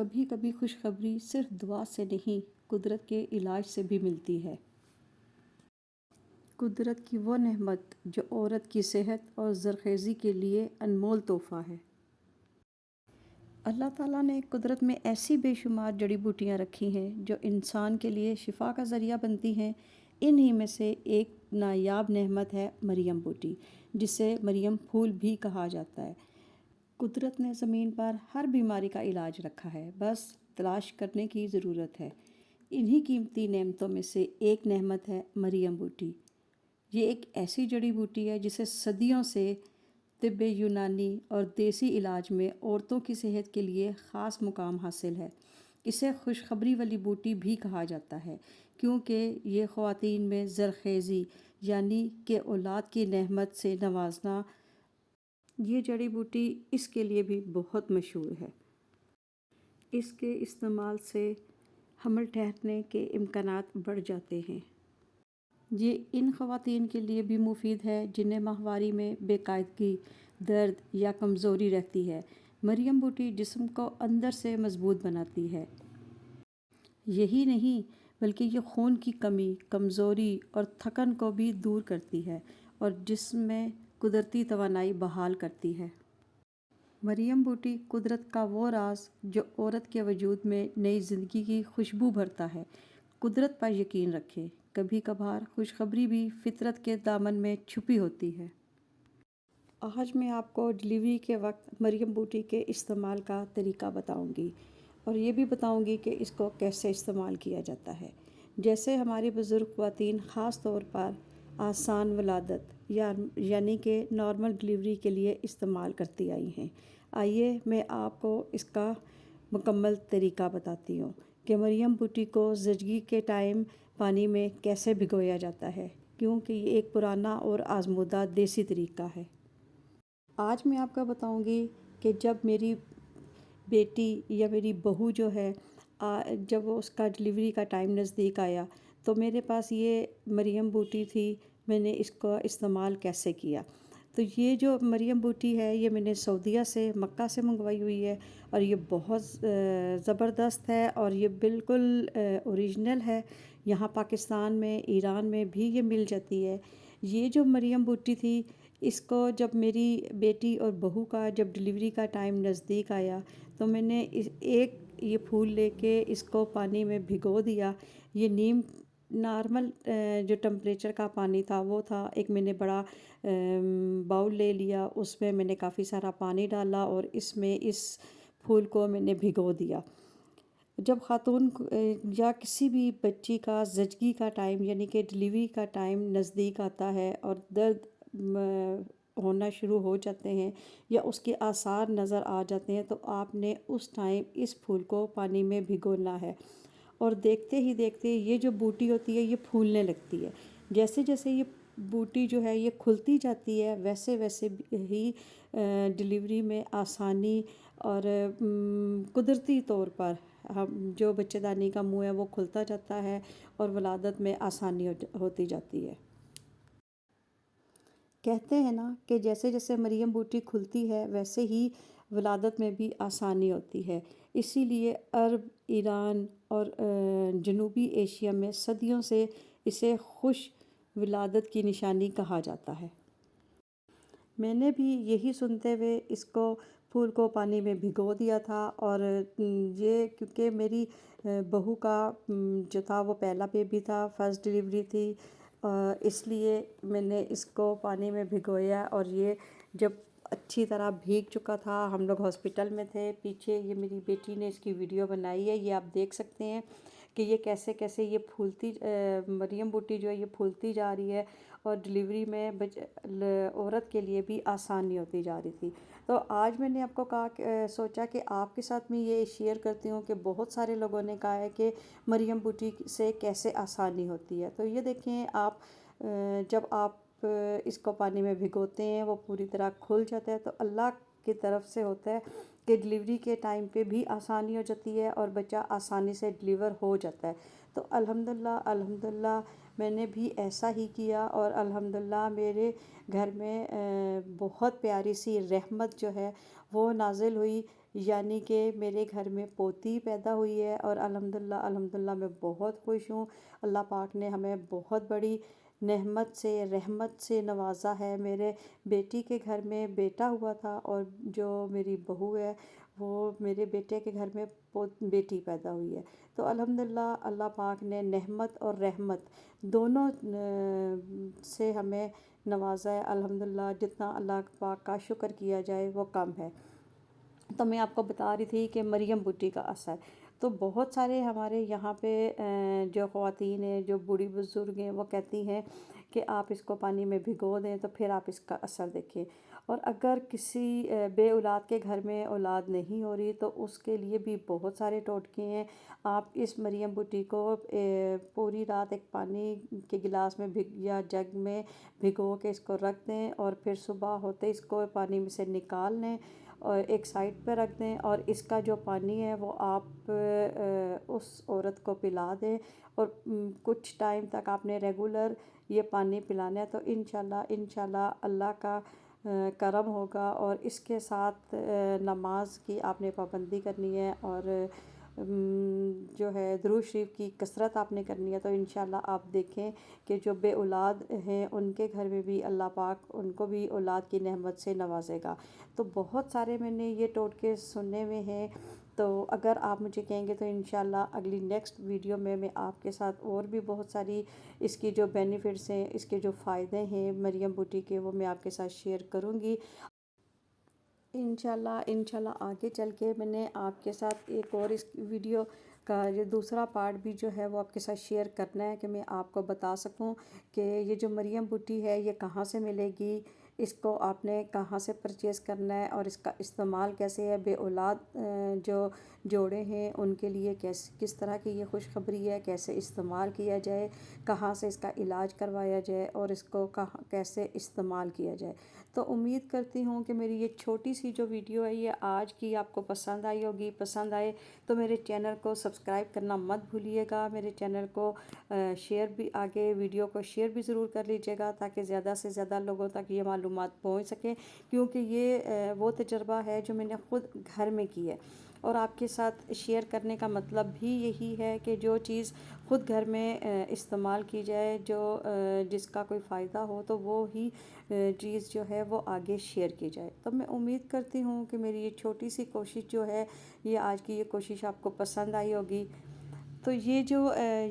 کبھی کبھی خوشخبری صرف دعا سے نہیں، قدرت کے علاج سے بھی ملتی ہے۔ قدرت کی وہ نعمت جو عورت کی صحت اور زرخیزی کے لیے انمول تحفہ ہے۔ اللہ تعالیٰ نے قدرت میں ایسی بے شمار جڑی بوٹیاں رکھی ہیں جو انسان کے لیے شفا کا ذریعہ بنتی ہیں۔ انہی میں سے ایک نایاب نعمت ہے مریم بوٹی، جسے مریم پھول بھی کہا جاتا ہے۔ قدرت نے زمین پر ہر بیماری کا علاج رکھا ہے، بس تلاش کرنے کی ضرورت ہے۔ انہی قیمتی نعمتوں میں سے ایک نعمت ہے مریم بوٹی۔ یہ ایک ایسی جڑی بوٹی ہے جسے صدیوں سے طب یونانی اور دیسی علاج میں عورتوں کی صحت کے لیے خاص مقام حاصل ہے۔ اسے خوشخبری والی بوٹی بھی کہا جاتا ہے کیونکہ یہ خواتین میں زرخیزی یعنی کہ اولاد کی نعمت سے نوازنا، یہ جڑی بوٹی اس کے لیے بھی بہت مشہور ہے۔ اس کے استعمال سے حمل ٹھہرنے کے امکانات بڑھ جاتے ہیں۔ یہ ان خواتین کے لیے بھی مفید ہے جنہیں ماہواری میں بے قاعدگی، درد یا کمزوری رہتی ہے۔ مریم بوٹی جسم کو اندر سے مضبوط بناتی ہے۔ یہی نہیں بلکہ یہ خون کی کمی، کمزوری اور تھکن کو بھی دور کرتی ہے اور جسم میں قدرتی توانائی بحال کرتی ہے۔ مریم بوٹی قدرت کا وہ راز جو عورت کے وجود میں نئی زندگی کی خوشبو بھرتا ہے۔ قدرت پر یقین رکھیں، کبھی کبھار خوشخبری بھی فطرت کے دامن میں چھپی ہوتی ہے۔ آج میں آپ کو ڈلیوری کے وقت مریم بوٹی کے استعمال کا طریقہ بتاؤں گی اور یہ بھی بتاؤں گی کہ اس کو کیسے استعمال کیا جاتا ہے۔ جیسے ہماری بزرگ خواتین خاص طور پر آسان ولادت یعنی کہ نارمل ڈلیوری کے لیے استعمال کرتی آئی ہیں۔ آئیے میں آپ کو اس کا مکمل طریقہ بتاتی ہوں کہ مریم بوٹی کو زچگی کے ٹائم پانی میں کیسے بھگویا جاتا ہے، کیونکہ یہ ایک پرانا اور آزمودہ دیسی طریقہ ہے۔ آج میں آپ کو بتاؤں گی کہ جب میری بیٹی یا میری بہو جو ہے، جب اس کا ڈلیوری کا ٹائم نزدیک آیا تو میرے پاس یہ مریم بوٹی تھی، میں نے اس کو استعمال کیسے کیا۔ تو یہ جو مریم بوٹی ہے یہ میں نے سعودیہ سے، مکہ سے منگوائی ہوئی ہے اور یہ بہت زبردست ہے اور یہ بالکل اوریجنل ہے۔ یہاں پاکستان میں، ایران میں بھی یہ مل جاتی ہے۔ یہ جو مریم بوٹی تھی، اس کو جب میری بیٹی اور بہو کا جب ڈلیوری کا ٹائم نزدیک آیا تو میں نے ایک یہ پھول لے کے اس کو پانی میں بھگو دیا۔ یہ نیم نارمل جو ٹمپریچر کا پانی تھا وہ تھا۔ ایک میں نے بڑا باؤل لے لیا، اس میں نے کافی سارا پانی ڈالا اور اس میں اس پھول کو میں نے بھگو دیا۔ جب خاتون یا کسی بھی بچی کا زچگی کا ٹائم یعنی کہ ڈلیوری کا ٹائم نزدیک آتا ہے اور درد ہونا شروع ہو جاتے ہیں یا اس کے آثار نظر آ جاتے ہیں تو آپ نے اس ٹائم اس پھول کو پانی میں بھگونا ہے اور دیکھتے ہی دیکھتے یہ جو بوٹی ہوتی ہے یہ پھولنے لگتی ہے۔ جیسے جیسے یہ بوٹی جو ہے یہ کھلتی جاتی ہے ویسے ویسے ہی ڈلیوری میں آسانی اور قدرتی طور پر جو بچے دانی کا منہ ہے وہ کھلتا جاتا ہے اور ولادت میں آسانی ہوتی جاتی ہے۔ کہتے ہیں نا کہ جیسے جیسے مریم بوٹی کھلتی ہے ویسے ہی ولادت میں بھی آسانی ہوتی ہے۔ اسی لیے عرب، ایران اور جنوبی ایشیا میں صدیوں سے اسے خوش ولادت کی نشانی کہا جاتا ہے۔ میں نے بھی یہی سنتے ہوئے اس کو پھول کو پانی میں بھگو دیا تھا اور یہ کیونکہ میری بہو کا جو تھا وہ پہلا بیبی تھا، فرسٹ ڈلیوری تھی، اس لیے میں نے اس کو پانی میں بھگویا اور یہ جب اچھی طرح بھیگ چکا تھا، ہم لوگ ہاسپٹل میں تھے، پیچھے یہ میری بیٹی نے اس کی ویڈیو بنائی ہے، یہ آپ دیکھ سکتے ہیں کہ یہ کیسے کیسے یہ پھولتی مریم بوٹی جو ہے یہ پھولتی جا رہی ہے اور ڈلیوری میں عورت کے لیے بھی آسانی ہوتی جا رہی تھی۔ تو آج میں نے آپ کو سوچا کہ آپ کے ساتھ میں یہ شیئر کرتی ہوں کہ بہت سارے لوگوں نے کہا ہے کہ مریم بوٹی سے کیسے آسانی ہوتی ہے۔ تو یہ دیکھیں آپ، جب آپ اس کو پانی میں بھگوتے ہیں وہ پوری طرح کھل جاتا ہے تو اللہ کی طرف سے ہوتا ہے کہ ڈلیوری کے ٹائم پہ بھی آسانی ہو جاتی ہے اور بچہ آسانی سے ڈلیور ہو جاتا ہے۔ تو الحمدللہ میں نے بھی ایسا ہی کیا اور الحمدللہ میرے گھر میں بہت پیاری سی رحمت جو ہے وہ نازل ہوئی۔ یعنی کہ میرے گھر میں پوتی پیدا ہوئی ہے، اور الحمدللہ میں بہت خوش ہوں۔ اللہ پاک نے ہمیں بہت بڑی نعمت سے، رحمت سے نوازا ہے۔ میرے بیٹی کے گھر میں بیٹا ہوا تھا، اور جو میری بہو ہے وہ میرے بیٹے کے گھر میں بیٹی پیدا ہوئی ہے۔ تو الحمدللہ اللہ پاک نے نعمت اور رحمت دونوں سے ہمیں نوازا ہے۔ الحمدللہ جتنا اللہ پاک کا شکر کیا جائے وہ کم ہے۔ تو میں آپ کو بتا رہی تھی کہ مریم بوٹی کا اثر، تو بہت سارے ہمارے یہاں پہ جو خواتین ہیں، جو بوڑھی بزرگ ہیں، وہ کہتی ہیں کہ آپ اس کو پانی میں بھگو دیں تو پھر آپ اس کا اثر دیکھیں۔ اور اگر کسی بے اولاد کے گھر میں اولاد نہیں ہو رہی تو اس کے لیے بھی بہت سارے ٹوٹکے ہیں۔ آپ اس مریم بوٹی کو پوری رات ایک پانی کے گلاس میں یا جگ میں بھگو کے اس کو رکھ دیں، اور پھر صبح ہوتے اس کو پانی میں سے نکال لیں اور ایک سائڈ پہ رکھ دیں، اور اس کا جو پانی ہے وہ آپ اس عورت کو پلا دیں، اور کچھ ٹائم تک آپ نے ریگولر یہ پانی پلانا ہے، تو انشاءاللہ اللہ کا کرم ہوگا۔ اور اس کے ساتھ نماز کی آپ نے پابندی کرنی ہے، اور جو ہے درود شریف کی کثرت آپ نے کرنی ہے، تو انشاءاللہ آپ دیکھیں کہ جو بے اولاد ہیں ان کے گھر میں بھی اللہ پاک ان کو بھی اولاد کی نعمت سے نوازے گا۔ تو بہت سارے میں نے یہ ٹوٹکے سننے میں ہیں، تو اگر آپ مجھے کہیں گے تو انشاءاللہ اگلی نیکسٹ ویڈیو میں آپ کے ساتھ اور بھی بہت ساری اس کی جو بینیفٹس ہیں، اس کے جو فائدے ہیں مریم بوٹی کے، وہ میں آپ کے ساتھ شیئر کروں گی۔ انشاءاللہ آگے چل کے میں نے آپ کے ساتھ ایک اور اس ویڈیو کا یہ دوسرا پارٹ بھی جو ہے وہ آپ کے ساتھ شیئر کرنا ہے، کہ میں آپ کو بتا سکوں کہ یہ جو مریم بوٹی ہے یہ کہاں سے ملے گی، اس کو آپ نے کہاں سے پرچیز کرنا ہے، اور اس کا استعمال کیسے ہے۔ بے اولاد جو جوڑے ہیں ان کے لیے کس طرح کی یہ خوشخبری ہے، کیسے استعمال کیا جائے، کہاں سے اس کا علاج کروایا جائے، اور اس کو کیسے استعمال کیا جائے۔ تو امید کرتی ہوں کہ میری یہ چھوٹی سی جو ویڈیو ہے یہ آج کی آپ کو پسند آئی ہوگی۔ پسند آئے تو میرے چینل کو سبسکرائب کرنا مت بھولیے گا، میرے چینل کو شیئر بھی، آگے ویڈیو کو شیئر بھی ضرور کر لیجیے گا، تاکہ زیادہ سے زیادہ لوگوں تک یہ معلومات پہنچ سکیں، کیونکہ یہ وہ تجربہ ہے جو میں نے خود گھر میں کی ہے، اور آپ کے ساتھ شیئر کرنے کا مطلب بھی یہی ہے کہ جو چیز خود گھر میں استعمال کی جائے، جس کا کوئی فائدہ ہو، تو وہ ہی چیز جو ہے وہ آگے شیئر کی جائے۔ تو میں امید کرتی ہوں کہ میری یہ چھوٹی سی کوشش جو ہے، یہ آج کی یہ کوشش آپ کو پسند آئی ہوگی۔ تو یہ جو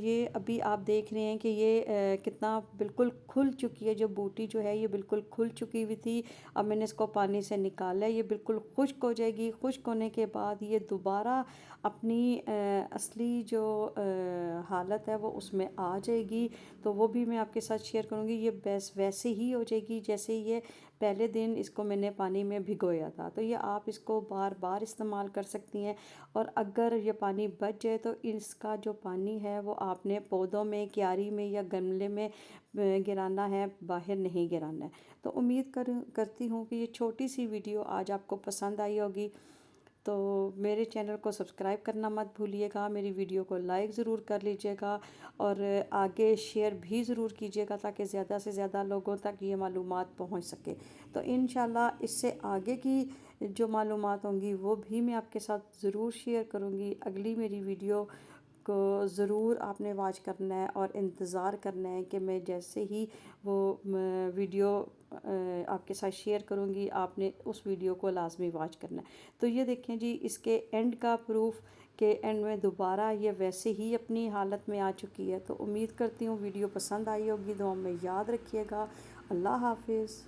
یہ ابھی آپ دیکھ رہے ہیں کہ یہ کتنا بالکل کھل چکی ہے، جو بوٹی جو ہے یہ بالکل کھل چکی ہوئی تھی۔ اب میں نے اس کو پانی سے نکالا ہے، یہ بالکل خشک ہو جائے گی۔ خشک ہونے کے بعد یہ دوبارہ اپنی اصلی جو حالت ہے وہ اس میں آ جائے گی، تو وہ بھی میں آپ کے ساتھ شیئر کروں گی۔ یہ ویسے ہی ہو جائے گی جیسے یہ پہلے دن اس کو میں نے پانی میں بھگویا تھا۔ تو یہ آپ اس کو بار بار استعمال کر سکتی ہیں، اور اگر یہ پانی بچ جائے تو اس کا جو پانی ہے وہ آپ نے پودوں میں، کیاری میں یا گملے میں گرانا ہے، باہر نہیں گرانا ہے۔ تو امید کرتی ہوں کہ یہ چھوٹی سی ویڈیو آج آپ کو پسند آئی ہوگی۔ تو میرے چینل کو سبسکرائب کرنا مت بھولیے گا، میری ویڈیو کو لائک ضرور کر لیجیے گا، اور آگے شیئر بھی ضرور کیجیے گا، تاکہ زیادہ سے زیادہ لوگوں تک یہ معلومات پہنچ سکے۔ تو انشاءاللہ اس سے آگے کی جو معلومات ہوں گی وہ بھی میں آپ کے ساتھ ضرور شیئر کروں گی۔ اگلی میری ویڈیو کو ضرور آپ نے واچ کرنا ہے، اور انتظار کرنا ہے کہ میں جیسے ہی وہ ویڈیو آپ کے ساتھ شیئر کروں گی، آپ نے اس ویڈیو کو لازمی واچ کرنا ہے۔ تو یہ دیکھیں جی، اس کے اینڈ کا پروف کہ اینڈ میں دوبارہ یہ ویسے ہی اپنی حالت میں آ چکی ہے۔ تو امید کرتی ہوں ویڈیو پسند آئی ہوگی، دعاؤں میں یاد رکھیے گا۔ اللہ حافظ۔